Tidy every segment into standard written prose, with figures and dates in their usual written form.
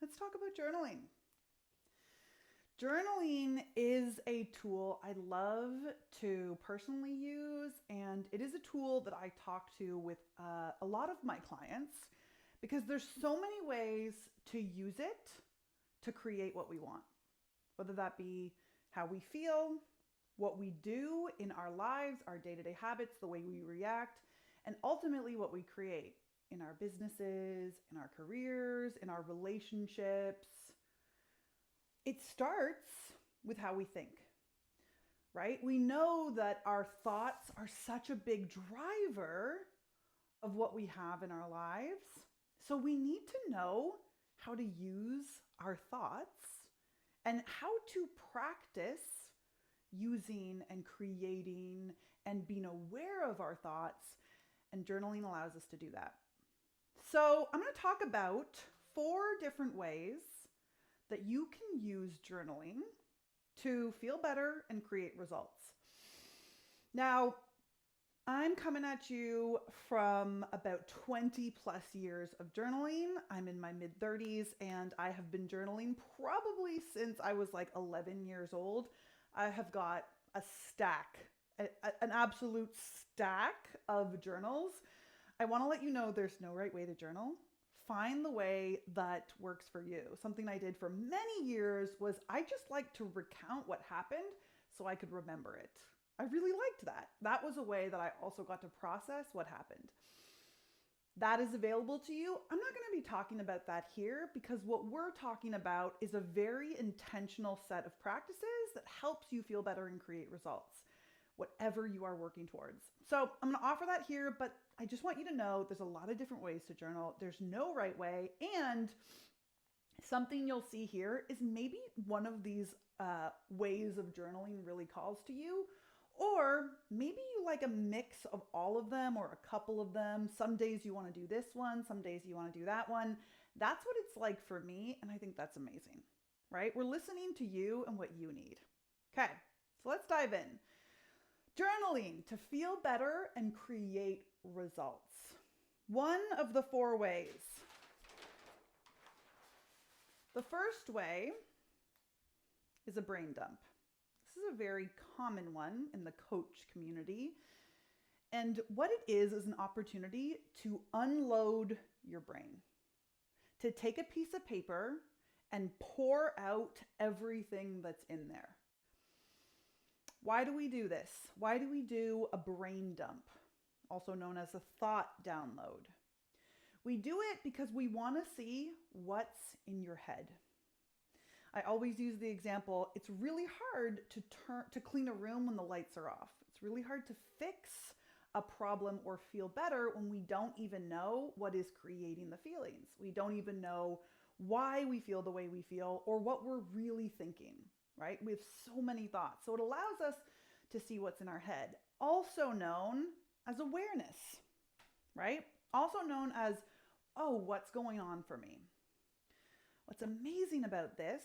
let's talk about journaling. Journaling is a tool I love to personally use, and it is a tool that I talk to with a lot of my clients because there's so many ways to use it to create what we want, whether that be how we feel, what we do in our lives, our day-to-day habits, the way we react, and ultimately what we create in our businesses, in our careers, in our relationships. It starts with how we think, right? We know that our thoughts are such a big driver of what we have in our lives. So we need to know how to use our thoughts and how to practice using and creating and being aware of our thoughts. And journaling allows us to do that. So I'm going to talk about 4 different ways that you can use journaling to feel better and create results. Now, I'm coming at you from about 20 plus years of journaling. I'm in my mid 30s and I have been journaling probably since I was like 11 years old. I have got a stack, an absolute stack of journals. I want to let you know there's no right way to journal. Find the way that works for you. Something I did for many years was I just like to recount what happened so I could remember it. I really liked that. That was a way that I also got to process what happened. That is available to you. I'm not going to be talking about that here because what we're talking about is a very intentional set of practices that helps you feel better and create results, whatever you are working towards. So I'm going to offer that here, but I just want you to know there's a lot of different ways to journal. There's no right way. And something you'll see here is maybe one of these ways of journaling really calls to you, or maybe you like a mix of all of them or a couple of them. Some days you want to do this one, some days you want to do that one. That's what it's like for me, and I think that's amazing, right? We're listening to you and what you need. Okay, so let's dive in. Journaling to feel better and create results. One of the 4 ways. The first way is a brain dump. This is a very common one in the coach community. And what it is an opportunity to unload your brain, to take a piece of paper and pour out everything that's in there. Why do we do this? Why do we do a brain dump, also known as a thought download? We do it because we want to see what's in your head. I always use the example, it's really hard to clean a room when the lights are off. It's really hard to fix a problem or feel better when we don't even know what is creating the feelings. We don't even know why we feel the way we feel or what we're really thinking, right? We have so many thoughts. So it allows us to see what's in our head, also known as awareness, right? Also known as, oh, what's going on for me? What's amazing about this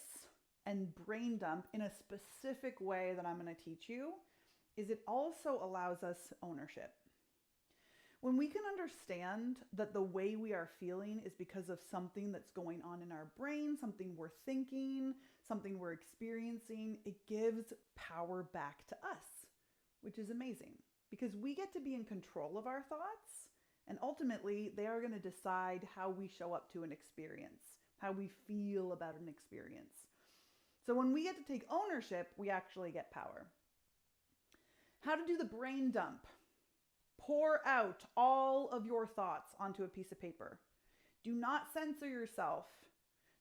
and brain dump in a specific way that I'm going to teach you is it also allows us ownership. When we can understand that the way we are feeling is because of something that's going on in our brain, something we're thinking, something we're experiencing, it gives power back to us, which is amazing because we get to be in control of our thoughts, and ultimately they are going to decide how we show up to an experience, how we feel about an experience. So when we get to take ownership, we actually get power. How to do the brain dump. Pour out all of your thoughts onto a piece of paper. Do not censor yourself.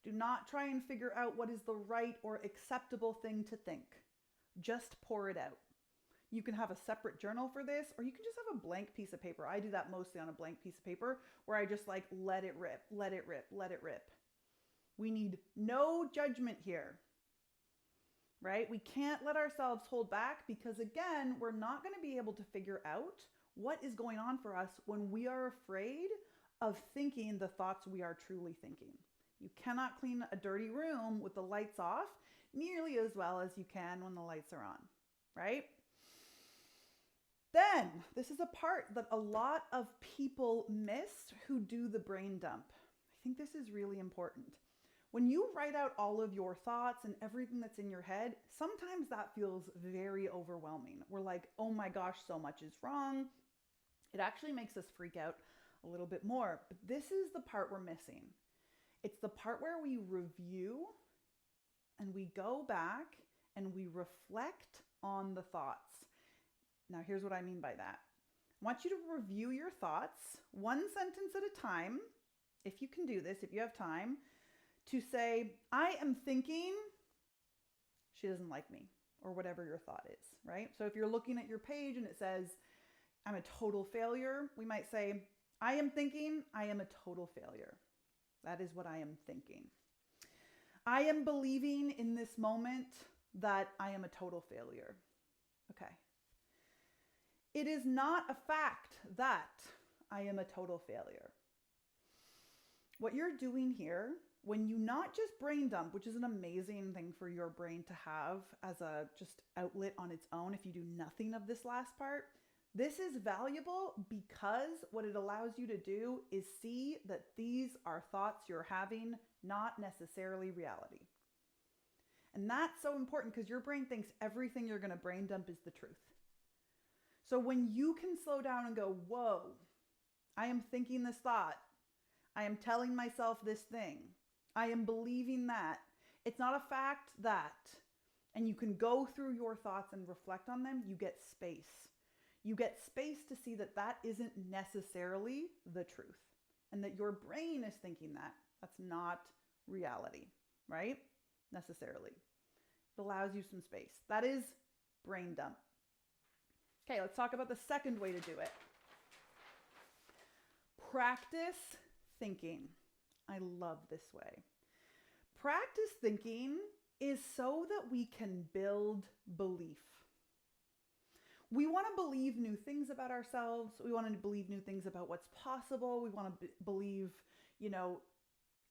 Do not try and figure out what is the right or acceptable thing to think. Just pour it out. You can have a separate journal for this, or you can just have a blank piece of paper. I do that mostly on a blank piece of paper where I just like let it rip, let it rip, let it rip. We need no judgment here, right? We can't let ourselves hold back because again, we're not going to be able to figure out what is going on for us when we are afraid of thinking the thoughts we are truly thinking. You cannot clean a dirty room with the lights off nearly as well as you can when the lights are on, right? Then, this is a part that a lot of people miss who do the brain dump. I think this is really important. When you write out all of your thoughts and everything that's in your head, sometimes that feels very overwhelming. We're like, oh my gosh, so much is wrong. It actually makes us freak out a little bit more. But this is the part we're missing. It's the part where we review and we go back and we reflect on the thoughts. Now, here's what I mean by that. I want you to review your thoughts one sentence at a time, if you can do this, if you have time, to say, I am thinking she doesn't like me, or whatever your thought is, right? So if you're looking at your page and it says, I'm a total failure, we might say, I am thinking I am a total failure. That is what I am thinking. I am believing in this moment that I am a total failure. Okay. It is not a fact that I am a total failure. What you're doing here, when you not just brain dump, which is an amazing thing for your brain to have as a just outlet on its own, if you do nothing of this last part, this is valuable because what it allows you to do is see that these are thoughts you're having, not necessarily reality. And that's so important because your brain thinks everything you're going to brain dump is the truth. So when you can slow down and go, whoa, I am thinking this thought. I am telling myself this thing. I am believing that. It's not a fact that. And you can go through your thoughts and reflect on them. You get space. You get space to see that that isn't necessarily the truth and that your brain is thinking that. That's not reality, right? Necessarily. It allows you some space. That is brain dump. Okay, let's talk about the second way to do it. Practice thinking. I love this way. Practice thinking is so that we can build belief. We want to believe new things about ourselves. We want to believe new things about what's possible. We want to believe,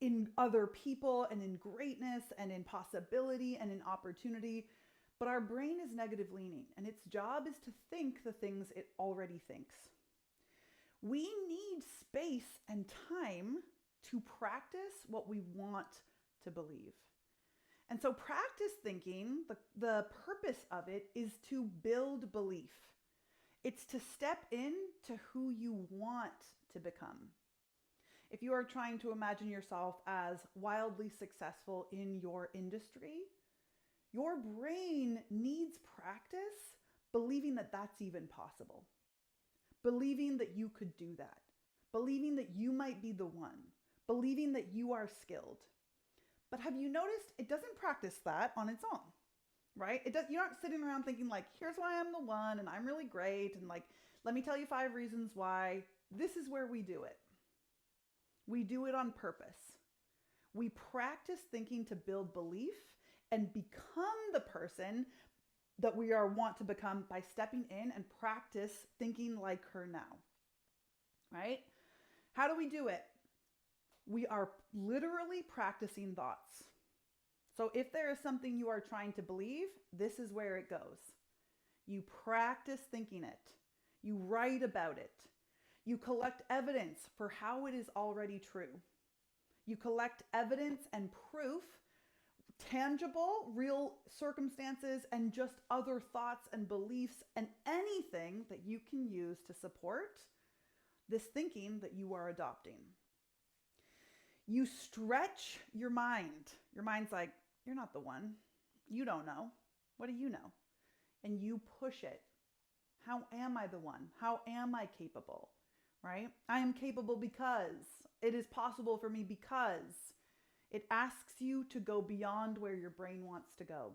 in other people and in greatness and in possibility and in opportunity. But our brain is negative leaning, and its job is to think the things it already thinks. We need space and time to practice what we want to believe. And so practice thinking, the purpose of it is to build belief. It's to step into who you want to become. If you are trying to imagine yourself as wildly successful in your industry, your brain needs practice believing that that's even possible. Believing that you could do that. Believing that you might be the one. Believing that you are skilled. But have you noticed it doesn't practice that on its own, right? You're not sitting around thinking like, here's why I'm the one and I'm really great and like, let me tell you 5 reasons why. This is where we do it. We do it on purpose. We practice thinking to build belief and become the person that we want to become by stepping in and practice thinking like her now, right? How do we do it? We are literally practicing thoughts. So if there is something you are trying to believe, this is where it goes. You practice thinking it. You write about it. You collect evidence for how it is already true. You collect evidence and proof, tangible, real circumstances, and just other thoughts and beliefs and anything that you can use to support this thinking that you are adopting. You stretch your mind. Your mind's like, you're not the one. You don't know. What do you know? And you push it. How am I the one? How am I capable? Right? I am capable because it is possible for me because it asks you to go beyond where your brain wants to go.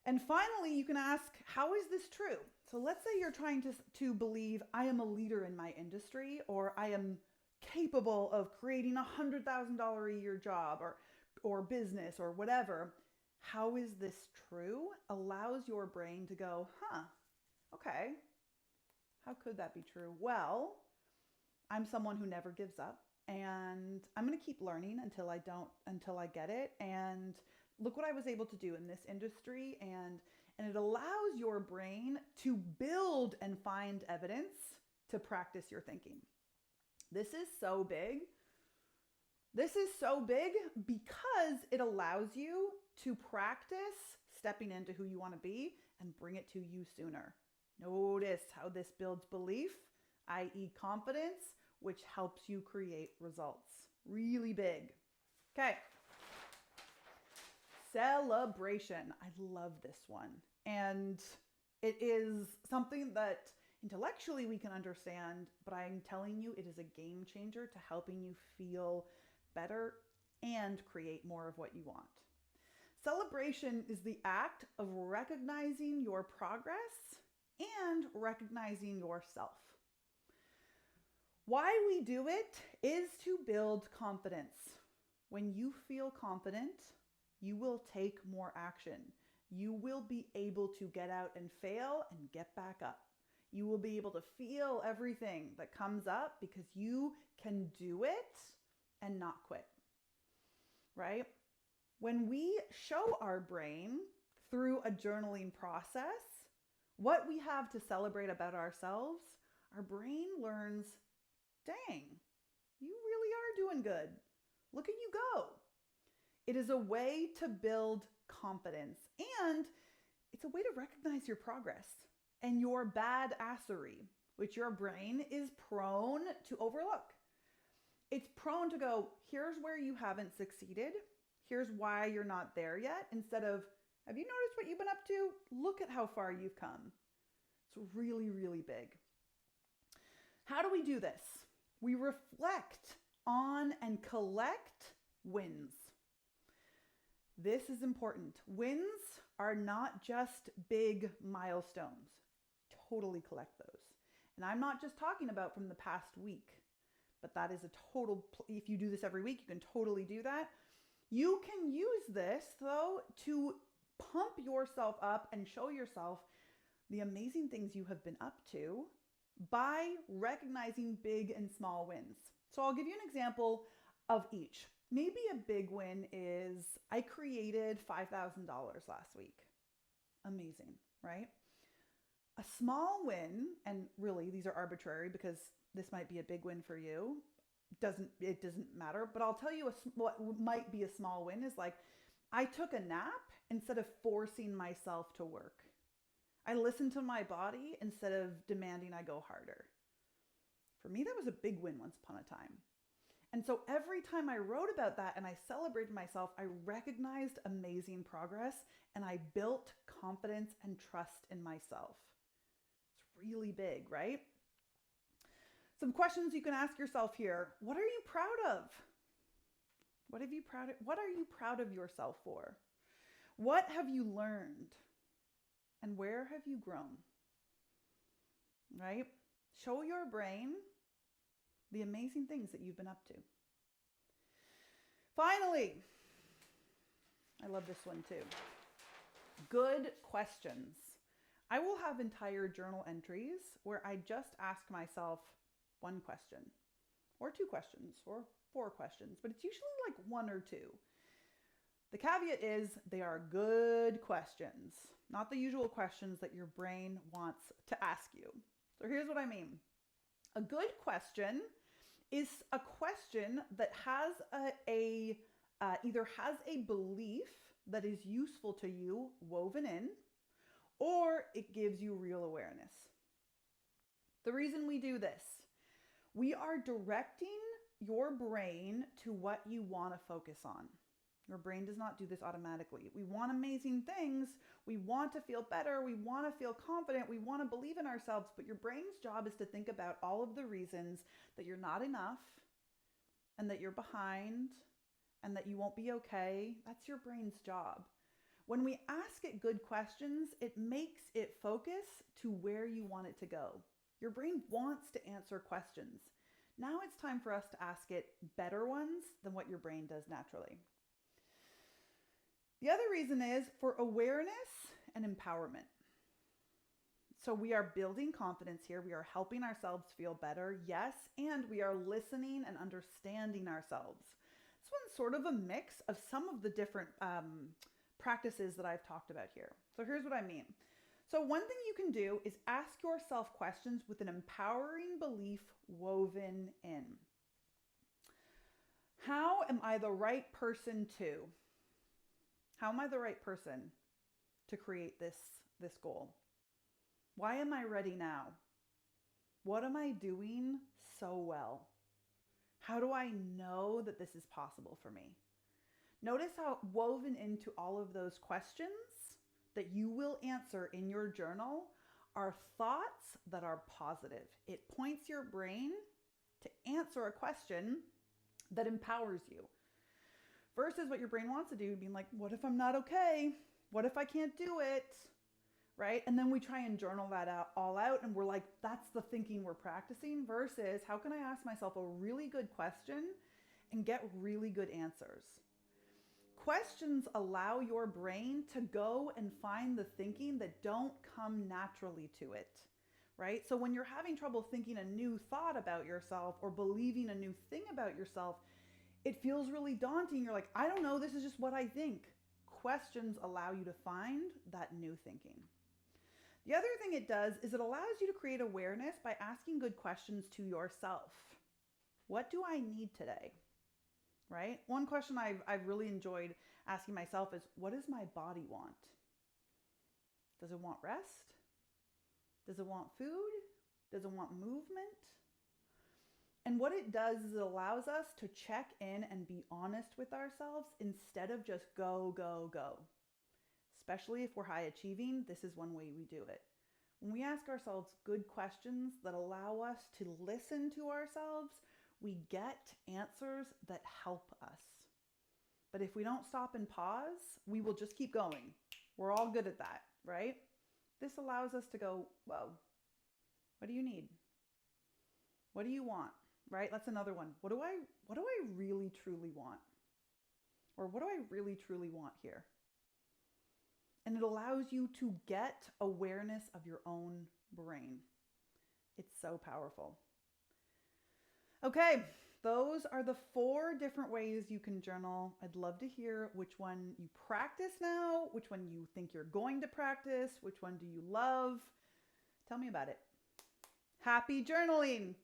And finally, you can ask, how is this true? So let's say you're trying to believe I am a leader in my industry, or I am capable of creating $100,000 a year job or business or whatever. How is this true? Allows your brain to go, okay, how could that be true? Well, I'm someone who never gives up, and I'm going to keep learning until I get it. And look what I was able to do in this industry. And it allows your brain to build and find evidence to practice your thinking. This is so big. This is so big because it allows you to practice stepping into who you want to be and bring it to you sooner. Notice how this builds belief, i.e. confidence, which helps you create results. Really big. Okay. Celebration. I love this one. And it is something that intellectually we can understand, but I'm telling you, it is a game changer to helping you feel better and create more of what you want. Celebration is the act of recognizing your progress and recognizing yourself. Why we do it is to build confidence. When you feel confident, you will take more action. You will be able to get out and fail and get back up. You will be able to feel everything that comes up because you can do it and not quit, right? When we show our brain through a journaling process what we have to celebrate about ourselves, our brain learns, dang, you really are doing good. Look at you go. It is a way to build confidence, and it's a way to recognize your progress and your badassery, which your brain is prone to overlook. It's prone to go, here's where you haven't succeeded. Here's why you're not there yet. Instead of, have you noticed what you've been up to? Look at how far you've come. It's really, really big. How do we do this? We reflect on and collect wins. This is important. Wins are not just big milestones. Totally collect those. And I'm not just talking about from the past week, but that is a total, if you do this every week, you can totally do that. You can use this, though, to pump yourself up and show yourself the amazing things you have been up to by recognizing big and small wins. So I'll give you an example of each. Maybe a big win is I created $5,000 last week. Amazing, right? A small win, and really these are arbitrary because this might be a big win for you. It doesn't matter, but I'll tell you what might be a small win is like I took a nap instead of forcing myself to work. I listened to my body instead of demanding I go harder. For me, that was a big win once upon a time. And so every time I wrote about that and I celebrated myself, I recognized amazing progress and I built confidence and trust in myself. It's really big, right? Some questions you can ask yourself here. What are you proud of? What are you proud of yourself for? What have you learned? And where have you grown? Right? Show your brain the amazing things that you've been up to. Finally, I love this one too. Good questions. I will have entire journal entries where I just ask myself one question, or two questions, or four questions, but it's usually like one or two. The caveat is they are good questions, not the usual questions that your brain wants to ask you. So here's what I mean. A good question is a question that has either has a belief that is useful to you woven in, or it gives you real awareness. The reason we do this, we are directing your brain to what you want to focus on. Your brain does not do this automatically. We want amazing things. We want to feel better. We want to feel confident. We want to believe in ourselves. But your brain's job is to think about all of the reasons that you're not enough and that you're behind and that you won't be okay. That's your brain's job. When we ask it good questions, it makes it focus to where you want it to go. Your brain wants to answer questions. Now it's time for us to ask it better ones than what your brain does naturally. The other reason is for awareness and empowerment. So we are building confidence here. We are helping ourselves feel better, yes, and we are listening and understanding ourselves. This one's sort of a mix of some of the different practices that I've talked about here. So here's what I mean. So one thing you can do is ask yourself questions with an empowering belief woven in. How am I the right person to? How am I the right person to create this goal? Why am I ready now? What am I doing so well? How do I know that this is possible for me? Notice how woven into all of those questions that you will answer in your journal are thoughts that are positive. It points your brain to answer a question that empowers you. Versus what your brain wants to do, being like, what if I'm not okay? What if I can't do it? Right? And then we try and journal that all out, and we're like, that's the thinking we're practicing, versus how can I ask myself a really good question and get really good answers? Questions allow your brain to go and find the thinking that don't come naturally to it, right? So when you're having trouble thinking a new thought about yourself or believing a new thing about yourself, it feels really daunting. You're like, I don't know, this is just what I think. Questions allow you to find that new thinking. The other thing it does is it allows you to create awareness by asking good questions to yourself. What do I need today? Right? One question I've really enjoyed asking myself is, what does my body want? Does it want rest? Does it want food? Does it want movement? And what it does is it allows us to check in and be honest with ourselves instead of just go, go, go. Especially if we're high achieving, this is one way we do it. When we ask ourselves good questions that allow us to listen to ourselves, we get answers that help us. But if we don't stop and pause, we will just keep going. We're all good at that, right? This allows us to go, whoa, what do you need? What do you want? Right? That's another one. What do I really truly want? Or what do I really truly want here? And it allows you to get awareness of your own brain. It's so powerful. Okay, those are the 4 different ways you can journal. I'd love to hear which one you practice now, which one you think you're going to practice, which one do you love? Tell me about it. Happy journaling!